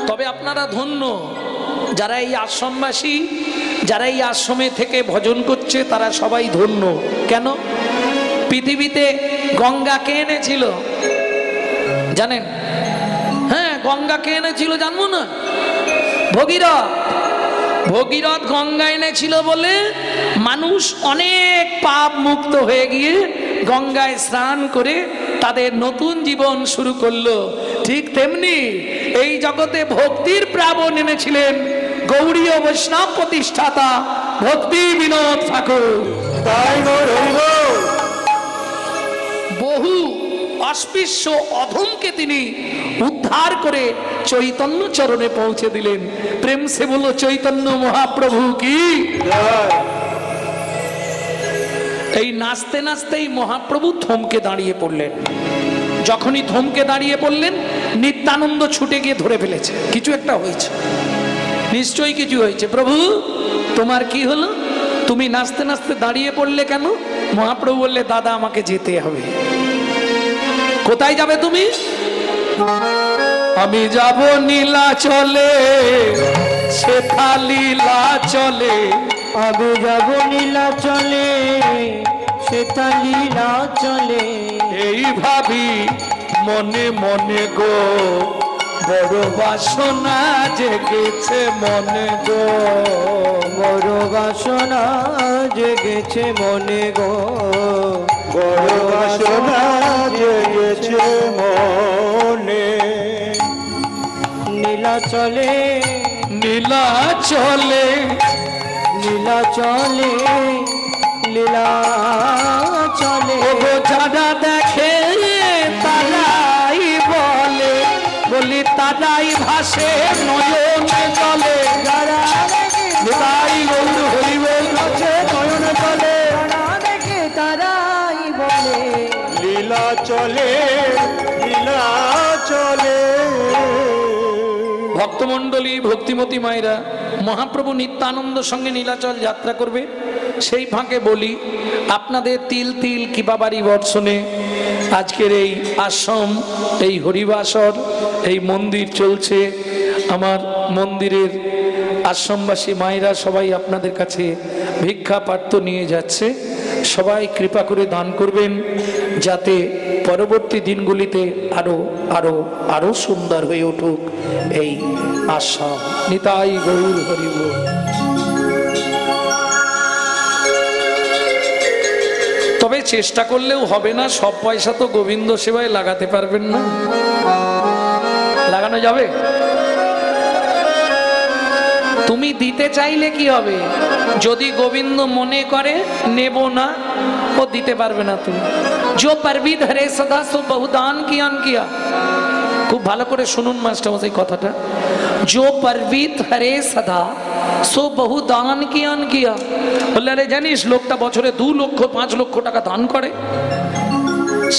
তবে আপনারা ধন্য, যারা এই আশ্রমবাসী, যারা এই আশ্রমে থেকে ভজন করছে, তারা সবাই ধন্য। কেন? পৃথিবীতে গঙ্গা কে এনেছিল জানেন? হ্যাঁ, গঙ্গা কে এনেছিল জানবো না? ভগীরথ। ভগীরথ গঙ্গা এনেছিল বলে মানুষ অনেক পাপ মুক্ত হয়ে গিয়ে গঙ্গায় স্নান করে তাদের নতুন জীবন শুরু করলো। ঠিক তেমনি এই জগতে ভক্তির প্লাবন এনেছিলেন গৌড়ীয় বৈষ্ণব প্রতিষ্ঠাতা ভক্তি বিনোদ ঠাকুর। বহু অস্পৃশ্য অধমকে তিনি উদ্ধার করে চৈতন্য চরণে পৌঁছে দিলেন। প্রেম সে বলো চৈতন্য মহাপ্রভু কি। এই নাচতে নাচতেই মহাপ্রভু থমকে দাঁড়িয়ে পড়লেন। যখনই থমকে দাঁড়িয়ে পড়লেন, নিত্যানন্দ ছুটে গিয়ে ধরে ফেলেছে। কিছু একটা হয়েছে, নিশ্চয়ই কিছু হয়েছে। প্রভু, তোমার কি হলো? তুমি নাচতে নাচতে দাঁড়িয়ে পড়লে কেন? মহাপ্রভু বললে, দাদা আমাকে যেতে হবে। কোথায় যাবে তুমি? আমি যাব নীলাচলে, সেথা লীলা চলে। আমি যাব নীলাচলে, সেথা লীলা চলে। এই ভাবি মনে মনে গো, বড় বাসনা জেগেছে মনে গো, বড় বাসনা জেগেছে মনে গো, বড় বাসনা জেগেছে মনে। নীলাচলে, নীলাচলে, নীলাচলে, লীলা চলে। ওগো যারা দেখে তারাই বলে, বলি তারাই ভাসে নয়নে জলে। যারা তাই গৌর হরিবল আছে নয়ন চলে, যারা দেখে তারাই বলে লীলা চলে, লীলা চলে। ভক্তমণ্ডলী, ভক্তিমতী মায়েরা, মহাপ্রভু নিত্যানন্দ সঙ্গে নীলাচল যাত্রা করবে। সেই ফাঁকে বলি, আপনাদের তিল তিল কিবাবারি বর্ষণে আজকের এই আশ্রম, এই হরিবাসর, এই মন্দির চলছে। আমার মন্দিরের আশ্রমবাসী মায়েরা সবাই আপনাদের কাছে ভিক্ষা পাত্র নিয়ে যাচ্ছে। সবাই কৃপা করে দান করবেন, যাতে পরবর্তী দিনগুলিতে আরো আরো আরো সুন্দর হয়ে উঠুক এই আশ্রম। নিতাই গৌর হরি বল। তবে চেষ্টা করলেও হবে না, সব পয়সা তো গোবিন্দ সেবায় লাগাতে পারবেন না। লাগানো যাবে? তুমি দিতে চাইলে কি হবে? যদি গোবিন্দ মনে করে নেব না, ও দিতে পারবে না। তুমি जो परविद हरे सदा सो बहुदान कियान किया। খুব ভালো করে শুনুন মাস্টারমশাই কথাটা। जो परविद हरे सदा सो बहुदान कियान किया। বললে, আরে জানিস লোকটা বছরে 2 লক্ষ 5 লক্ষ টাকা দান করে।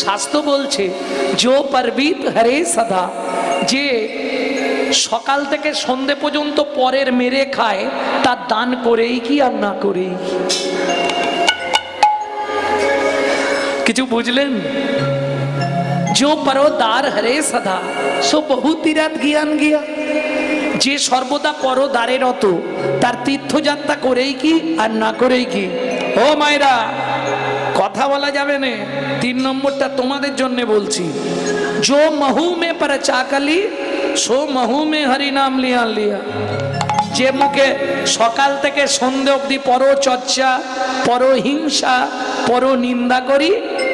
শাস্ত্র বলছে, जो परविद हरे सदा, যে সকাল থেকে সন্ধে পর্যন্ত পরের মেরে খায়, তার দান করেই কি আর না করেই। কিছু বুঝলেন? जो পরোদার হরে সদা সো বহু তীরাত জ্ঞান গিয়া। যে সর্বদা পরদারে রত, তার তীর্থযাত্রা করেই কি আর না করেই কি। ও মায়েরা, কথা বলা যাবে না। 3 নম্বরটা তোমাদের জন্য বলছি। जो महू में पर चाकली सो महू में हरि नाम लिया लिया। যে মুখে সকাল থেকে সন্ধে অবধি পরচর্চা, পরহিংসা, পর নিন্দা করি,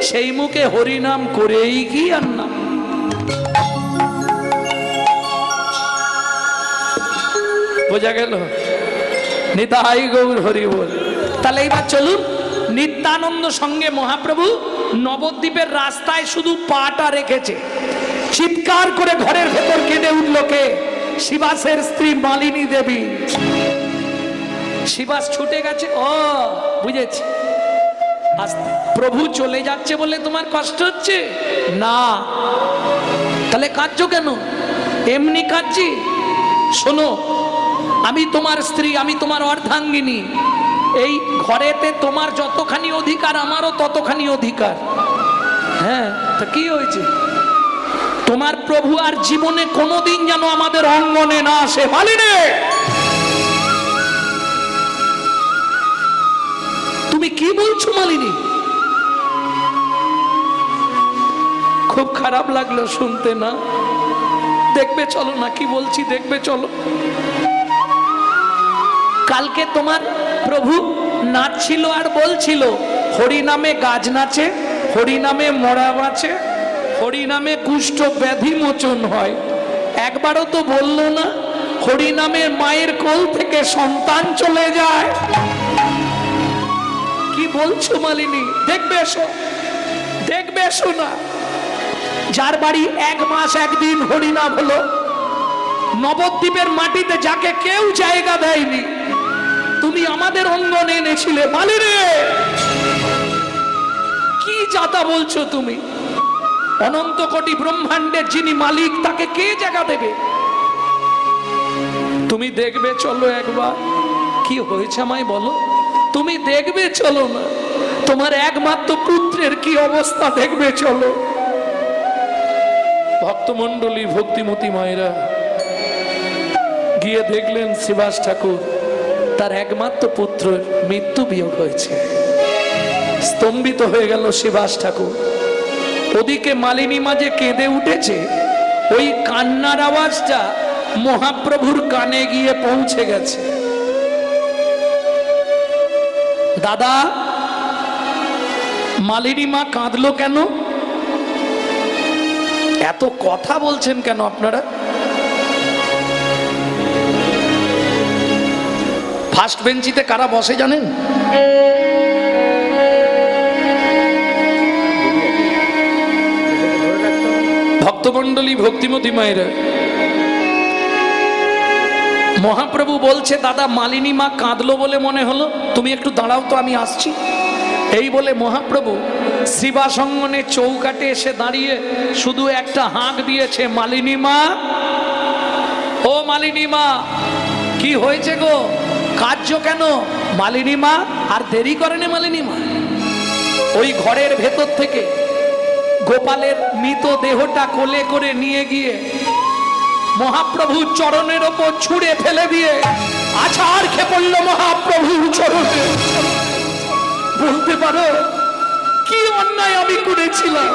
সেই মুখে হরিনাম করেই কি আর না। বোঝা গেল? নিতাই গৌর হরি বল। তাহলে এইবার চলুন, নিত্যানন্দ সঙ্গে মহাপ্রভু নবদ্বীপের রাস্তায় শুধু পাটা রেখেছে। চিৎকার করে ঘরের ভেতর কেঁদে উঠল কে? শিবাসের স্ত্রী মালিনী দেবী। শিবাস ছুটে গেছে। ও বুঝেছি, প্রভু চলে যাচ্ছে বলে তোমার কষ্ট হচ্ছে না। তাহলে কাঁদছো কেন? এমনি কাঁদছি। শোনো, আমি তোমার স্ত্রী, আমি তোমার অর্ধাঙ্গিনী। এই ঘরেতে তোমার যতখানি অধিকার, আমারও ততখানি অধিকার। হ্যাঁ, তা কি হয়েছে? তোমার প্রভু আর জীবনে কোনোদিন যেন আমাদের অঙ্গনে না আসে। মালিনী, তুমি কি বলছো মালিনী? খুব খারাপ লাগলো শুনতে না? দেখবে চলো না, কি বলছি দেখবে চলো। কালকে তোমার প্রভু নাচছিল আর বলছিল হরি নামে গাছ নাচে, হরি নামে মরা বাঁচে, হরি নামে কুষ্ঠ ব্যাধি মোচন হয়। একবারও তো বললো না হরি নামে মায়ের কোল থেকে সন্তান চলে যায়। কি বলছো মালিনী? দেখবে এসো, দেখবে এসো না। যার বাড়ি 1 মাস 1 দিন হরিনাম হলো, নবদ্বীপের মাটিতে যাকে কেউ জায়গা দেয়নি, তুমি আমাদের অঙ্গনে এনেছিলে। মালিনী, কি যাতা বলছো তুমি? অনন্ত কোটি ব্রহ্মাণ্ডের যিনি মালিক, তাকে কে জায়গা দেবে? তুমি দেখবে চলো একবার, কি হয়েছে আমায় বলো। তুমি দেখবে চলো না, তোমার একমাত্র পুত্রের কি অবস্থা দেখবে চলো। ভক্তমণ্ডলী ভক্তিমতী মায়েরা গিয়ে দেখলেন শ্রীবাস ঠাকুর, তার একমাত্র পুত্রের মৃত্যু বিয়োগ হয়েছে। স্তম্ভিত হয়ে গেল শ্রীবাস ঠাকুর। ওদিকে মালিনী মাঝে কেঁদে উঠেছে, ওই কান্নার আওয়াজটা মহাপ্রভুর কানে গিয়ে পৌঁছে গেছে। দাদা, মালিনী মা কাঁদলো কেন? এত কথা বলছেন কেন আপনারা? ফার্স্ট বেঞ্চিতে কারা বসে জানেন? ভক্তমণ্ডলী ভক্তিমতী মায়েরা, মহাপ্রভু বলছে দাদা মালিনী মা কাঁদলো বলে মনে হলো, তুমি একটু দাঁড়াও তো, আমি আসছি। এই বলে মহাপ্রভু শ্রীবাসঙ্গনের চৌকাটে এসে দাঁড়িয়ে শুধু একটা হাঁক দিয়েছে, মালিনী মা, ও মালিনী মা, কি হয়েছে গো, কাঁদছো কেন? মালিনী মা আর দেরি করেনি। মালিনী মা ওই ঘরের ভেতর থেকে গোপালের মৃত দেহটা কোলে করে নিয়ে গিয়ে মহাপ্রভুর চরণের ওপর ছুঁড়ে ফেলে দিয়ে আছাড় খেয়ে পড়ল মহাপ্রভুর চরণে। বলতে পারো কি অন্যায় আমি করেছিলাম?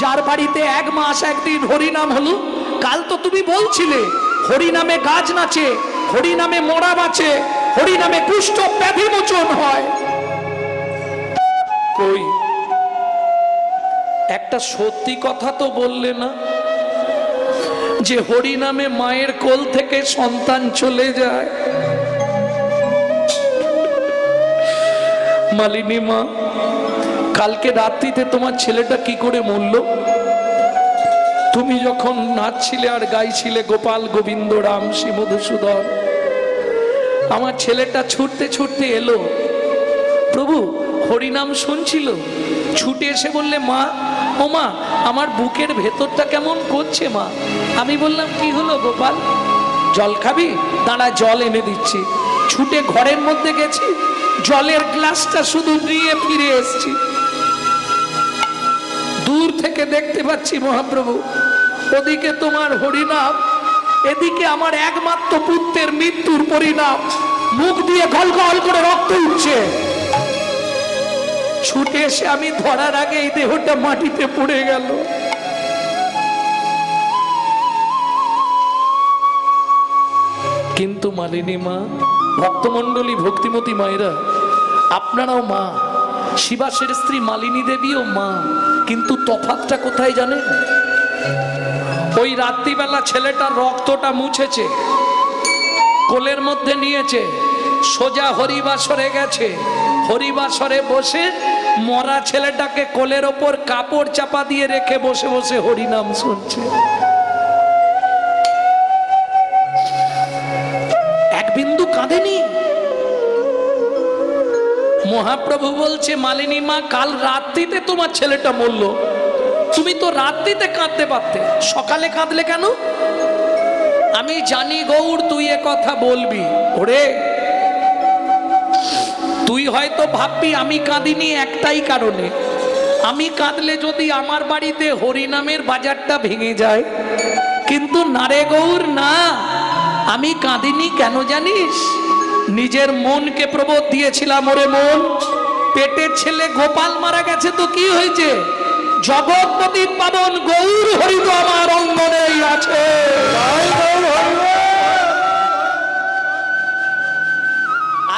যার বাড়িতে 1 মাস 1 দিন হরিনাম হলো, কাল তো তুমি বলছিলে হরিনামে গাছ নাচে, হরিনামে মরা বাঁচে, হরিনামে কুষ্ঠ ব্যাধি মোচন হয়। কই একটা সত্যি কথা তো বললে না, যে হরিনামে মায়ের কোল থেকে সন্তান চলে যায়। মালিনী মা, কালকে রাত্রিতে তোমার ছেলেটা কি করে মরল? তুমি যখন নাচছিলে আর গাইছিলে গোপাল গোবিন্দ রাম শ্রী মধুসূদন, আমার ছেলেটা ছুটতে ছুটতে এলো, প্রভু হরিনাম শুনছিল, ছুটে এসে বললে মা, ও মা, আমার বুকের ভেতরটা কেমন করছে মা। আমি বললাম কি হলো গোপাল, জল খাবি? দাঁড়া জল এনে দিচ্ছি। ছুটে ঘরের মধ্যে গেছি, জলের গ্লাসটা শুধু নিয়ে ফিরে এসছি। দূর থেকে দেখতে পাচ্ছি মহাপ্রভু, ওদিকে তোমার হরিনাম, এদিকে আমার একমাত্র পুত্রের মৃত্যুর পরিণাম, মুখ দিয়ে গল গল করে রক্ত উঠছে। ছুটে এসে আমি ধরার আগে এই দেহটা মাটিতে পড়ে গেল। কিন্তু মালিনী মা, ভক্তমণ্ডলী ভক্তিমতী মায়েরা, আপনারাও মা, শিবাসের স্ত্রী মালিনী দেবীও মা, কিন্তু তফাৎটা কোথায় জানেন? ওই রাত্রিবেলা ছেলেটার রক্তটা মুছেছে, কোলের মধ্যে নিয়েছে, সোজা হরিবাসরে গেছে, হরিবাসরে বসে মরা ছেলেটাকে কোলের ওপর কাপড় চাপা দিয়ে রেখে বসে বসে হরিনাম শুনছে। এক বিন্দু কাঁদেনি। মহাপ্রভু বলছে মালিনী মা, কাল রাত্রিতে তোমার ছেলেটা মরল, তুমি তো রাত্রিতে কাঁদতে পারতে, সকালে কাঁদলে কেন? আমি জানি গৌর তুই এ কথা বলবি। ওরে তুই হয়তো ভাববি আমি কাঁদিনি একটাই কারণে, আমি কাঁদলে যদি আমার বাড়িতে হরিনামের বাজারটা ভেঙে যায়, কিন্তু না রে গৌর না, আমি কাঁদিনি কেন জানিস? নিজের মনকে প্রবোধ দিয়েছিলাম, ওরে মন, পেটের ছেলে গোপাল মারা গেছে তো কি হয়েছে, জগৎপতি পাবন গৌর হরি তো আমার অঙ্গনেই আছে।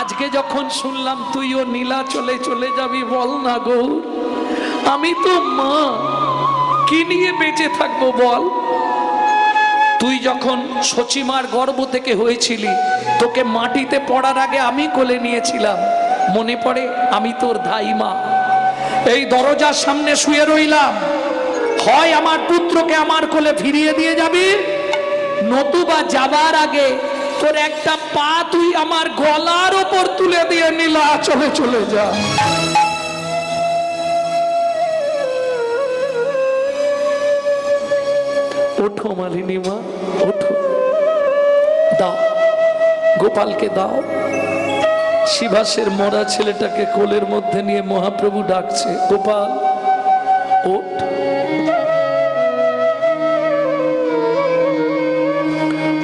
আজকে যখন শুনলাম তুইও নীলাচলে চলে যাবি, বল না গৌর, আমি তো মা, কি নিয়ে বেঁচে থাকবো বল? তুই যখন সচিমার গর্ভ থেকে হয়েছিলি, তোকে মাটিতে পড়ার আগে আমি কোলে নিয়েছিলাম, মনে পড়ে? আমি তোর ধাইমা, এই দরজার সামনে শুয়ে রইলাম, হয় আমার পুত্রকে আমার কোলে ফিরিয়ে দিয়ে যাবি, নতুবা যাবার আগে তোর একটা পা তুই আমার গলার ওপর তুলে দিয়ে নীলাচলে চলে যা। ওঠো মালিনী মা, ওঠো, দাও গোপালকে দাও। শিবাসের মরা ছেলেটাকে কোলের মধ্যে নিয়ে মহাপ্রভু ডাকছে, গোপাল ওঠ।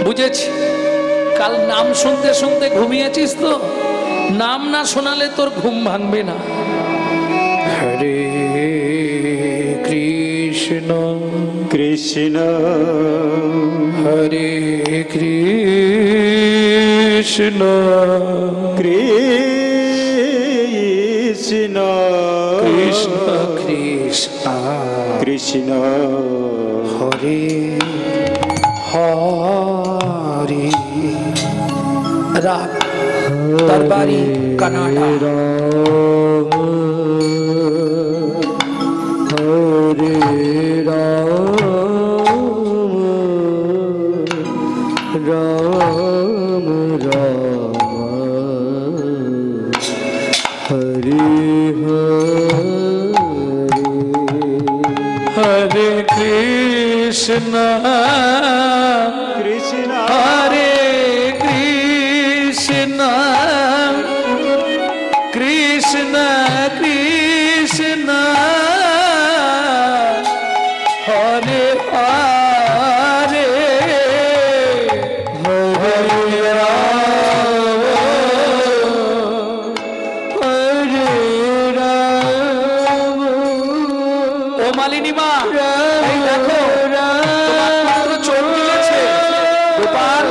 বুঝেছি, কাল নাম শুনতে শুনতে ঘুমিয়েছিস তো, নাম না শোনালে তোর ঘুম ভাঙবে না। হরে কৃষ্ণ কৃষ্ণ হরে কৃষ্ণ কৃষ্ণ কৃষ্ণ কৃষ্ণ কৃষ্ণ হরে হরে। রাগ তার বাড়ি কানাডা। হরে রাম রাম রাম হরে হরে কৃষ্ণ কৃষ্ণ হরে কৃষ্ণ কৃষ্ণ কৃষ্ণ হরে হরে হরে রাম হরে রাম। ও মালিনী মা, এই দেখো তোমার পুত্র চোখ তুলেছে। গোপাল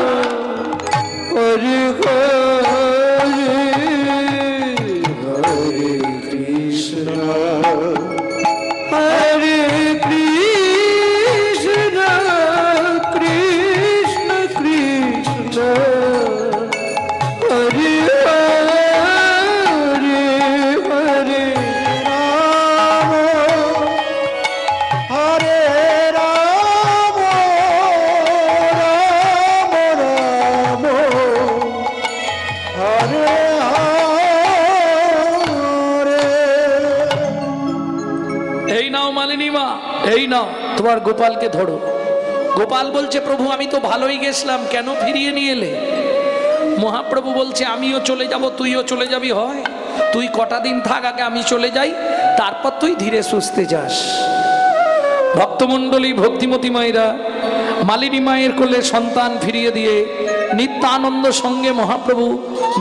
হরে হরে হরে কৃষ্ণ হরে কৃষ্ণ কৃষ্ণ কৃষ্ণ হরে হরে হরে রাম হরে রাম রাম রাম হরে হরে। এই নাও মালিনী মা, এই নাও তোমার গোপালকে ধরো। গোপাল বলছে, প্রভু আমি তো ভালোই গেছিলাম, কেন ফিরিয়ে নিয়ে এলে? মহাপ্রভু বলছে, আমিও চলে যাব, তুইও চলে যাবি, হয় তুই কটা দিন থাক, আগে আমি চলে যাই, তারপর তুই ধীরে সুস্থে যাস। ভক্তমণ্ডলী, ভক্তিমতী মায়েরা মালিনী মায়ের কোলে সন্তান ফিরিয়ে দিয়ে নিত্যানন্দ সঙ্গে মহাপ্রভু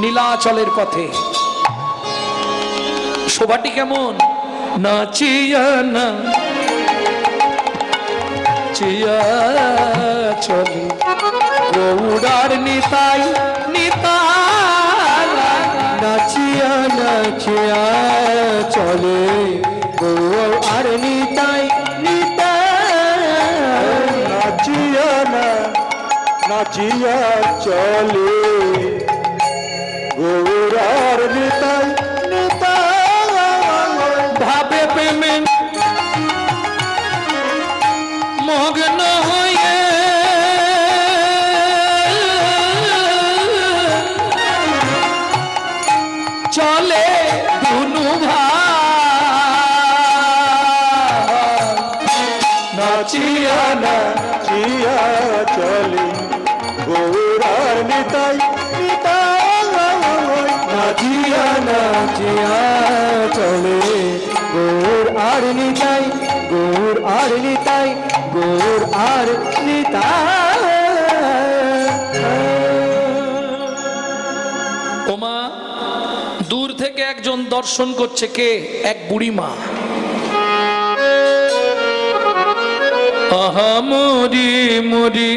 নীলাচলের পথে। শোভাটি কেমন? নাচিয়া না চিয়া চলে গৌড়ার নিতাই নিতাই, নাচিয়া নাচিয়া চলে গৌর আর নিতাই নিতাই, নাচিয়া না নাচিয়া চলে গৌর আর নিতাই নিতাই, ভাবে প্রেমে মগ্ন হয়ে চলে দুনু ভাই, নাচিয়া নাচিয়া চলে গৌর আর নিতাই নিতাই, নাচিয়া নাচিয়া নিতাই গৌর আর নিতাই। ওমা দূর থেকে একজন দর্শন করছে, কে? এক বুড়ি মা। আহা মরি মরি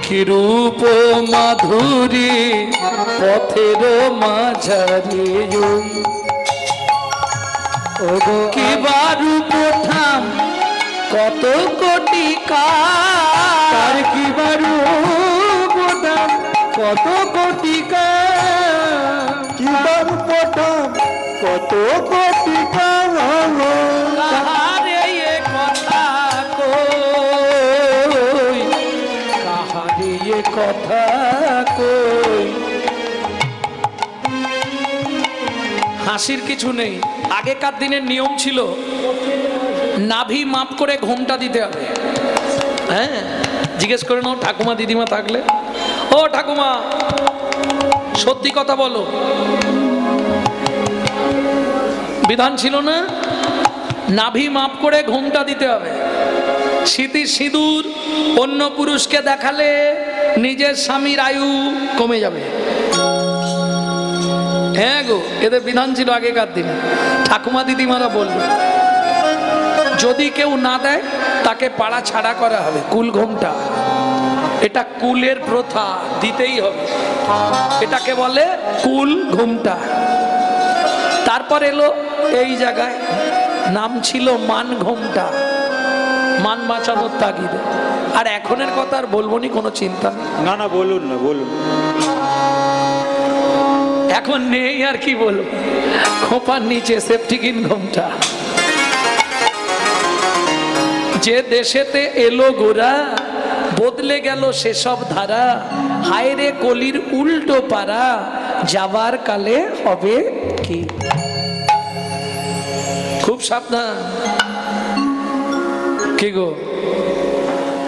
কি রূপ মাধুরী পথের মাঝারি কি রূপ ঠাম কত কোটি কার কি রূপ ঠাম কত কোটি কার কি রূপ ঠাম কত কোটি কার কাহারে এ কথা কই কাহারে এ কথা কই। হাসির কিছু নেই। আগেকার দিনের নিয়ম ছিল নাভি মাপ করে ঘোমটা দিতে হবে। হ্যাঁ, জিজ্ঞেস করে নাও ঠাকুমা দিদিমা থাকলে, ও ঠাকুমা সত্যি কথা বলো, বিধান ছিল না? নাভি মাপ করে ঘোমটা দিতে হবে। স্মৃতি সিঁদুর অন্য পুরুষকে দেখালে নিজের স্বামীর আয়ু কমে যাবে। হ্যাঁ গো, এদের বিধান ছিল আগেকার দিনে। ঠাকুমা দিদিমারা বলবে যদি কেউ না দেয় তাকে পাড়া ছাড়া করা হবে। কুল ঘোমটা এটা কুলের প্রথা, দিতেই হবে। এটাকে বলে কুল ঘোমটা। তারপর এলো এই জায়গায় নাম ছিল মান ঘোমটা, মান বাঁচানোর তাগিদে। আর এখনের কথা আর বলবো নি, কোনো চিন্তা নেই। না না বলুন না, বলুন। এখন নেই আর কি বলবো, খোপার নিচে সেফটিকিন ঘোমটা। যে দেশেতে এলো গোরা বদলে গেল সেসব ধারা, হায় রে কলির উল্টো পারা যাবার কালে হবে কি। খুব সাবধান। কি গো,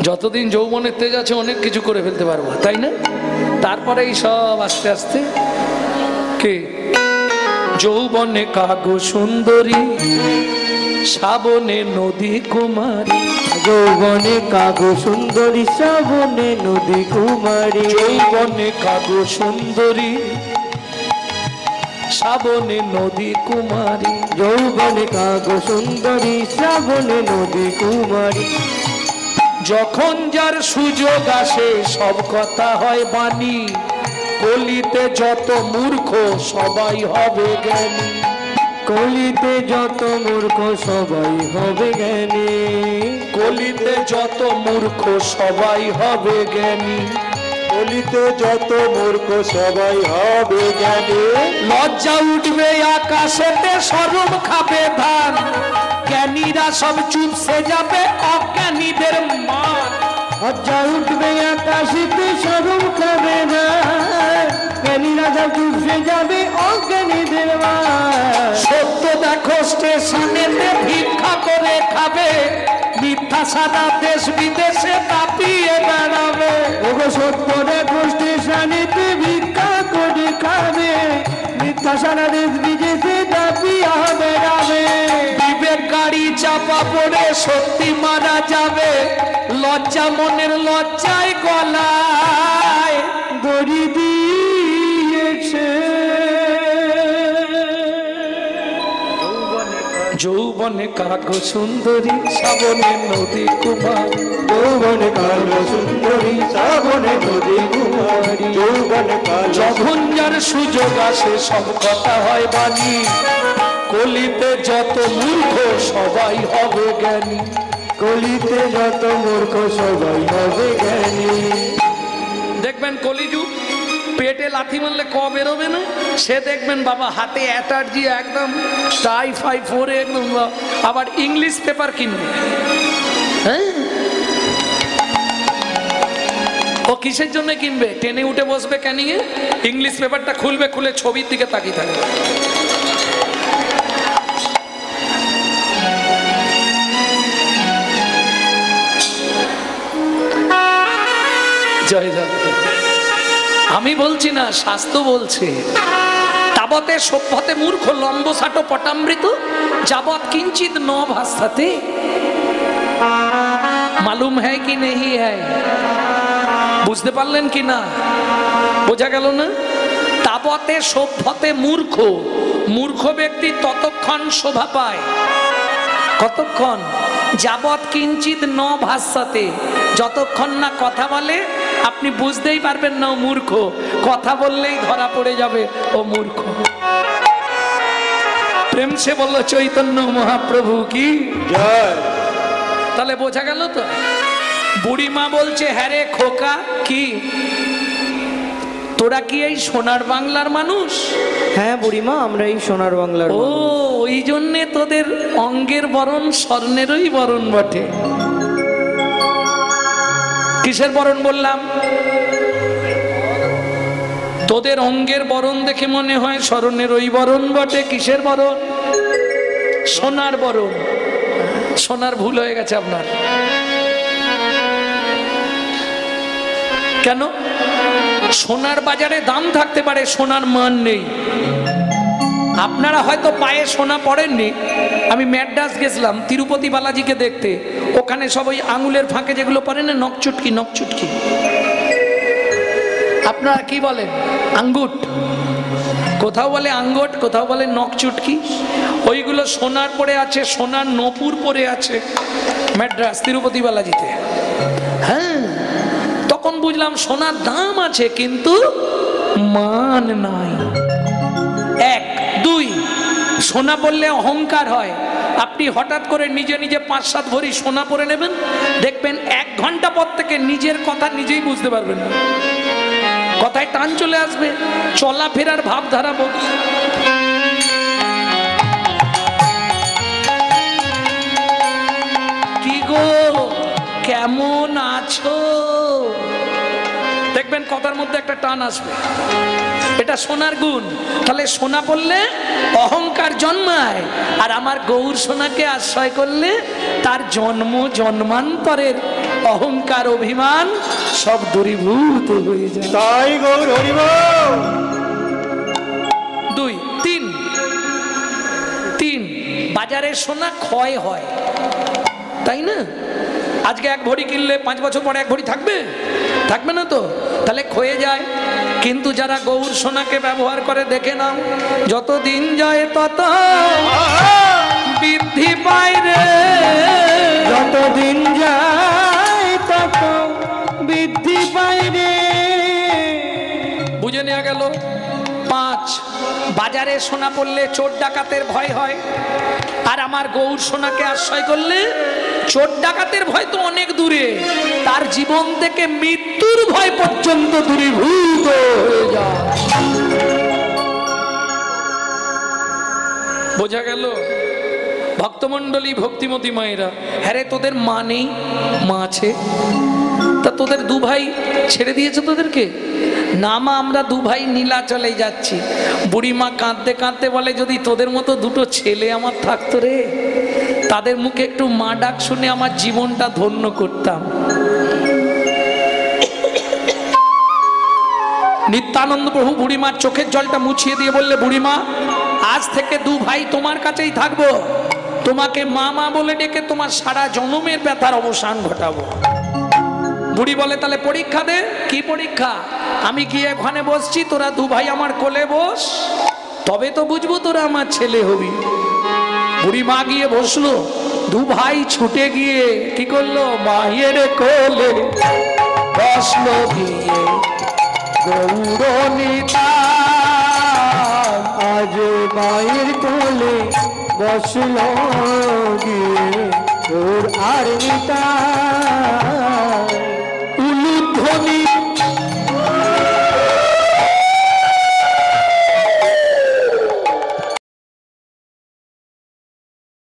যতদিন যৌবনের তেজ আছে অনেক কিছু করে ফেলতে পারবো, তাই না? তারপরে এই সব আস্তে আস্তে কে যৌবনে কাগো সুন্দরী শ্রাবণে নদী কুমারী, যৌবনে কাগো সুন্দরী শ্রাবণে নদী কুমারী, যৌবনে কাগো সুন্দরী শ্রাবণে নদী কুমারী, যৌবনে কাগো সুন্দরী শ্রাবণে নদী কুমারী। যখন যার সুযোগ আসে সব কথা হয় বাণী, কলিতে যত মূর্খ সবাই হবে জ্ঞানী, কলিতে যত মূর্খ সবাই হবে জ্ঞানী, কলিতে যত মূর্খ সবাই হবে জ্ঞানী, কলিতে যত মূর্খ সবাই হবে জ্ঞানী। লজ্জা উঠবে আকাশেতে সরম খাবে ধান, জ্ঞানীরা সব চুপসে যাবে অজ্ঞানীদের মান। লজ্জা উঠবে আকাশেতে সরম খাবে না, জ্ঞানীরা সব চুপসে যাবে অজ্ঞানীদের মান। সত্য দেখো স্টেশনেতে ভিক্ষা করে খাবে, মিথ্যা সারা দেশ বিদেশে তাপিয়ে বেড়াবে। ওগো সত্য দেখো স্টেশনেতে ভিক্ষা করে খাবে, মিথ্যা সারা দেশ বিদেশে তাপিয়া বেড়াবে। বিবেক গাড়ি চাপা পড়ে সত্যি মারা যাবে, লজ্জা মনের লজ্জায় গলায় দড়ি দিয়েছে। যৌবনে কাগো সুন্দরী শ্রাবণে নদী কুমারী, যৌবনে কালো সুন্দরী শ্রাবণে নদী কুমারী, যৌবনে কালো। যখন যার সুযোগ আসে সব কথা হয় বাণী, কলিতে যত মূর্খ সবাই হবে জ্ঞানী, কলিতে যত মূর্খ সবাই হবে জ্ঞানী। দেখবেন কলিযুগ পেটে লাথি মারলে ক বেরোবে না, সে দেখবেন বাবা হাতে অ্যাটার্জি একদম টাই ফাই পরে একদম, আবার ইংলিশ পেপার কিনবে। হ্যাঁ, ও কিসের জন্য কিনবে? ট্রেনে উঠে বসবে ক্যানিংয়ে, ইংলিশ পেপারটা খুলবে, খুলে ছবির দিকে তাকিয়ে থাকবে। জয় জয়। আমি বলছি না, শাস্ত্র বলছে তাবতে সভ্যতে মূর্খ লম্ব সাটো পটামৃত যাবৎ কিঞ্চিত ন ভাস্তাতে। मालूम है कि नहीं है? বুঝতে পারলেন কি না? বোঝা গেল না? তাবতে সভ্যতে মূর্খ, মূর্খ ব্যক্তি ততক্ষণ শোভা পায়, কতক্ষণ? যাবৎ কিঞ্চিত ন ভাষ্যতে, যতক্ষণ না কথা বলে আপনি বুঝতেই পারবেন না ও মূর্খ, কথা বললেই ধরা পড়ে যাবে ও মূর্খ। প্রেম সে বলল চৈতন্য মহাপ্রভু কি জয়। তাহলে বোঝা গেল তো? বুড়িমা বলছে হ্যাঁ রে খোকা, কি তোরা কি এই সোনার বাংলার মানুষ? হ্যাঁ বুড়িমা, আমরা এই সোনার বাংলার। ও, ওই জন্যে তোদের অঙ্গের বরণ স্বর্ণেরই বরণ বটে। কিসের বরণ বললাম? তোদের অঙ্গের বরণ দেখে মনে হয় স্বর্ণের ওই বরণ বটে। কিসের বরণ? সোনার বরণ। সোনার ভুল হয়ে গেছে আপনার। কেন? সোনার বাজারে দাম থাকতে পারে, সোনার মান নেই। আপনারা হয়তো পায়ে সোনা পড়েননি। আমি ম্যাড্রাস গেছিলাম তিরুপতি বালাজিকে দেখতে, ওখানে সব ওই আঙুলের ফাঁকে যেগুলো পরে না, নকচুটকি, নকচুটকি আপনারা কি বলেন? আঙ্গুট। কোথাও বলে আঙ্গুট, কোথাও বলে নকচুটকি। ওইগুলো সোনার পরে আছে, সোনার নপুর পরে আছে ম্যাড্রাস তিরুপতি বালাজিতে। হ্যাঁ, তখন বুঝলাম সোনার দাম আছে কিন্তু মান নাই। এক, দুই, সোনা বললে অহংকার হয়। আপনি হঠাৎ করে নিজে নিজে 5-7 ভরি সোনা পরে নেবেন, দেখবেন 1 ঘন্টা পর থেকে নিজের কথা নিজেই বুঝতে পারবেন না, কথায় টান চলে আসবে, চলাফেরার ভাবধারা বদলে। কি গো, কেমন আছো? দেখবেন কথার মধ্যে একটা টান আসবে, এটা সোনার গুণ। তাহলে সোনা বললে অহংকার জন্মায়, আর আমার গৌর সোনাকে আশ্রয় করলে তার জন্ম জন্মান্তরের অহংকার অভিমান সব দূরীভূত হয়ে যায়। তাই গৌর হরি বল। 2, 3, বাজারে সোনা ক্ষয় হয়, তাই না? আজকে 1 ভরি কিনলে 5 বছর পরে 1 ভরি থাকবে? থাকবে না তো, তাহলে ক্ষয়ে যায়। কিন্তু যারা গৌর সোনাকে ব্যবহার করে দেখে নাও, যত দিন যায় তত বৃদ্ধি পায় রে, যত দিন যায় তত বৃদ্ধি পায় রে। বুঝে নেওয়া গেল। 5, বাজারে সোনা পড়লে চোর ডাকাতের ভয় হয়, আর আমার গৌর সোনাকে আশ্রয় করলে চোর ডাকাতের ভয় তো অনেক দূরে, তার জীবন থেকে মৃত্যুর ভয় পর্যন্ত দূরীভূত হয়ে যায়। বোঝা গেল? ভক্তমণ্ডলী, ভক্তিমতী মায়েরা, হ্যাঁ রে তোদের মা নেই? মা আছে। তা তোদের 2 ভাই ছেড়ে দিয়েছে তোদেরকে? না মা, আমরা 2 ভাই নীলাচলে যাচ্ছি। বুড়িমা কাঁদতে কাঁদতে বলে যদি তোদের মতো 2টো ছেলে আমার থাকতো রে, তাদের মুখে একটু মা ডাক শুনে আমার জীবনটা ধন্য করতাম। নিত্যানন্দ প্রভু বুড়িমার চোখের জলটা মুছিয়ে দিয়ে বললে, বুড়িমা আজ থেকে 2 ভাই তোমার কাছেই থাকবো, তোমাকে মা মা বলে ডেকে তোমার সারা জন্মের ব্যথার অবসান ঘটাবো। বুড়ি বলে তাহলে পরীক্ষা দে। কি পরীক্ষা? আমি গিয়ে ওখানে বসছি, তোরা 2 ভাই আমার কোলে বস, তবে তো বুঝবো তোরা আমার ছেলে হবি। বুড়ি মা গিয়ে বসলো, 2 ভাই ছুটে গিয়ে কি করলো? মায়ের কোলে বসলো গিয়ে গৌর নিতাই। আজ মায়ের কোলে বসলো গিয়ে ওর আর নিতাই। উলুধ্বনি